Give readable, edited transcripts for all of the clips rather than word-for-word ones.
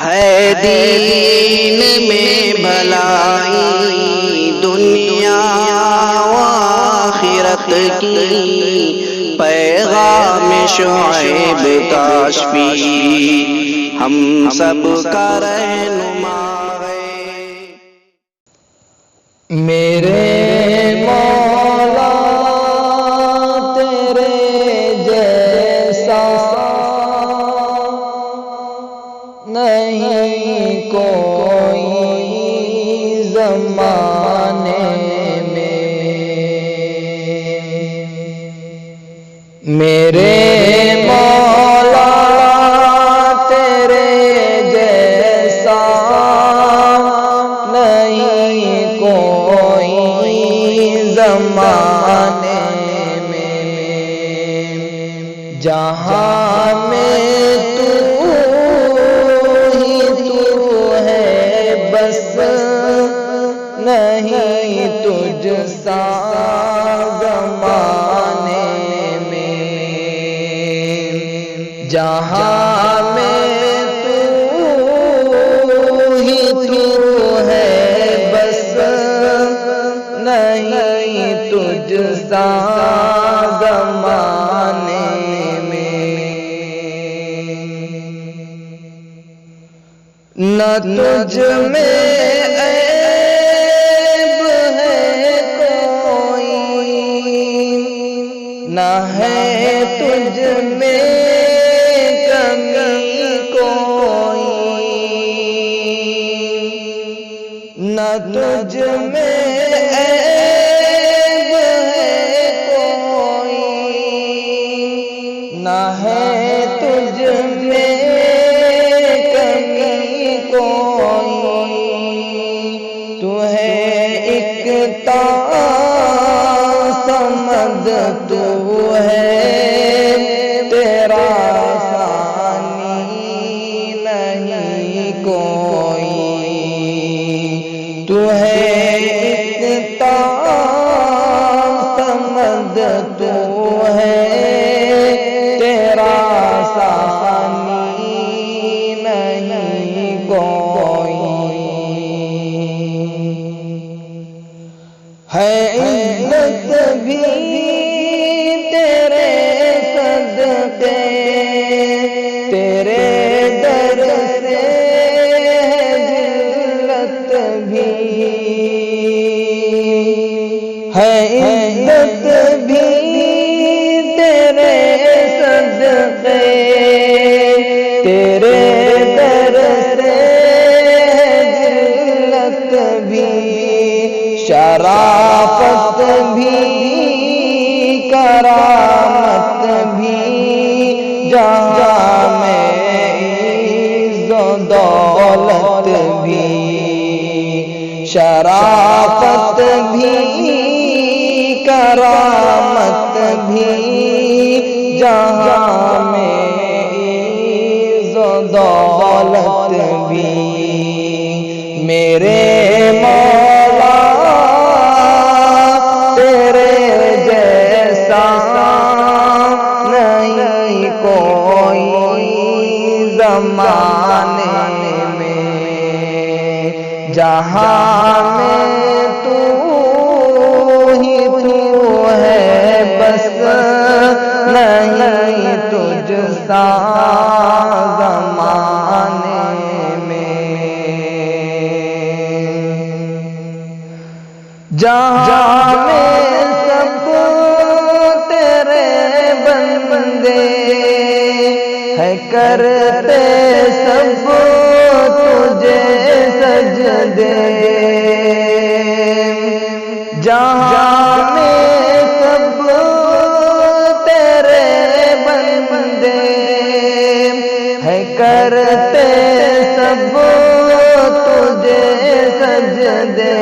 ہے دین میں بھلائی دنیا و آخرت کی، پیغام شعیب کاشفی ہم سب کا رہنما ہے۔ میرے مولا تیرے جیسا نہیں کوئی زمانے میں، میرے مولا تیرے جیسا نہیں کوئی زمانے میں، جہاں میں نہیں تجھ سا زمانے میں، جہاں میں تو ہے بس نہیں تجھ سا زمانے میں، نہ تجھ میں نہ ہے تجھ میں کمی کوئی، نہ تجھ میں عیب ہے کوئی، نہ ہے تجھ میں کمی کوئی، تو ہے ایک سمد تو ہے تیرا ثانی نہیں کوئی، تو ہے ایک سمد تو ہے تیرا ثانی نہیں کوئی، ہے عزت بھی تیرے صدقے، تیرے در سے ذلت بھی، ہے عزت بھی تیرے صدقے، تیرے در سے ذلت بھی، شرافت بھی کرامت بھی، جہاں میں عز و دولت بھی، شرافت بھی کرامت بھی، جہاں میں عز و دولت بھی، میرے مولا تیرے جیسا نہیں کوئی زمانے میں، جہاں میں تو ہے بس نہیں تجھ سا زمانے میں، جہاں میں سب تیرے بندے ہے کرتے سب تجھے سجدے، جہاں میں سب تیرے بندے ہے کرتے سب تجھے سجدے،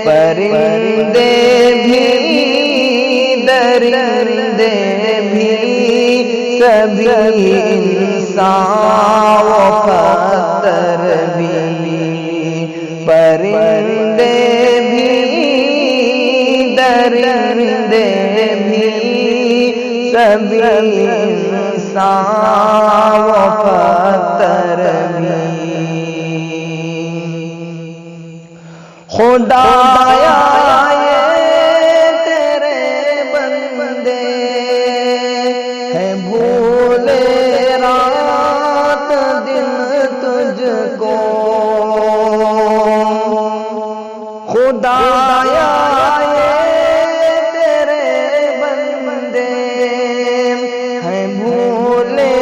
پرندے بھی درندے بھی سبھی انسان و پتھر بھی، پرندے بھی درندے بھی سبھی انسان و پتھر خدایا تیرے بندے ہیں بھولے رات دن تجھ کو، خدایا تیرے بندے ہیں بھولے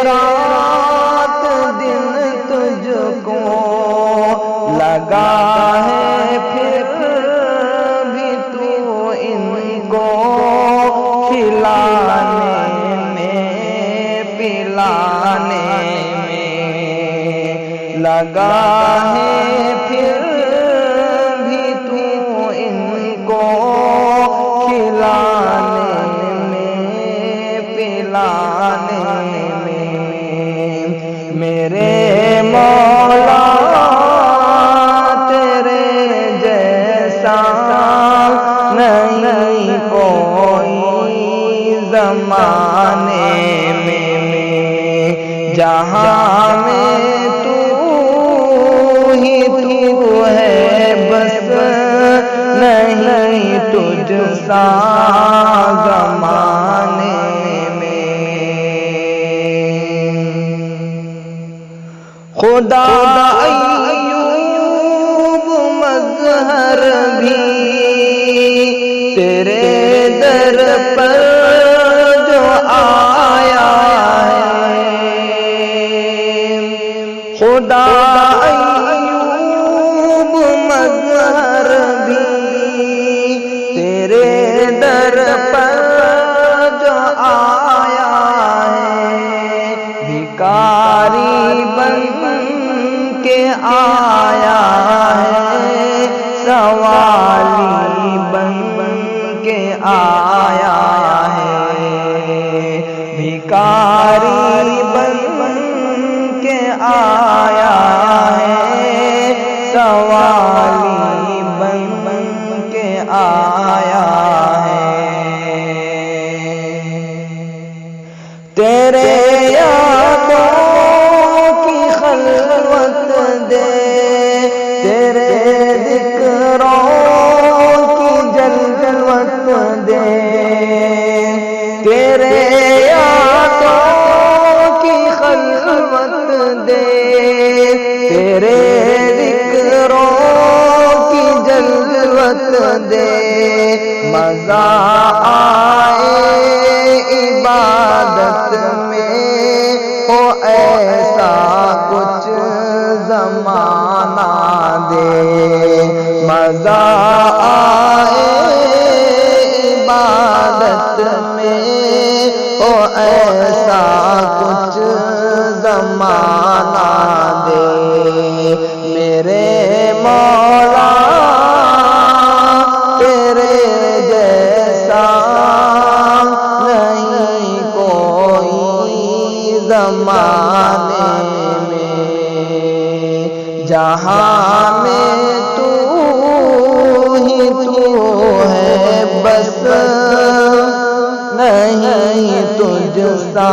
رات دن تجھ کو، لگا ہے پھر بھی تو ان کو کھلانے میں پلانے میں، لگا ہے پھر بھی تو ان کو کھلانے میں پلانے میں، میرے مولا نہیں کوئی زمانے میں، جہاں میں تو ہی تو ہے بس، نہیں تجھ سا زمانے میں، خدا ایوب مظہر بھی تیرے در پر جو آیا ہے، خدا ایوب مظہر بھی تیرے در پر جو آیا ہے، بھکاری بن کے آیا ہے، سوالی بن کے آیا ہے، بھکاری بن کے آیا ہے، سوالی بن کے آیا ہے، تیرے یادوں کی خلوت دے، تیرے ذکروں کی جلوت دے، تیرے یادوں کی خلوت دے، تیرے ذکروں کی جلوت دے، مزہ آئے عبادت میں ہو ایسا کچھ زمانہ دے، مزہ آئے عبادت میں ہو ایسا کچھ زمانہ دے، میرے مولا تیرے جیسا نہیں کوئی زمانے میں، جہاں میں تو ہی تو ہے بس، نہیں تجھ سا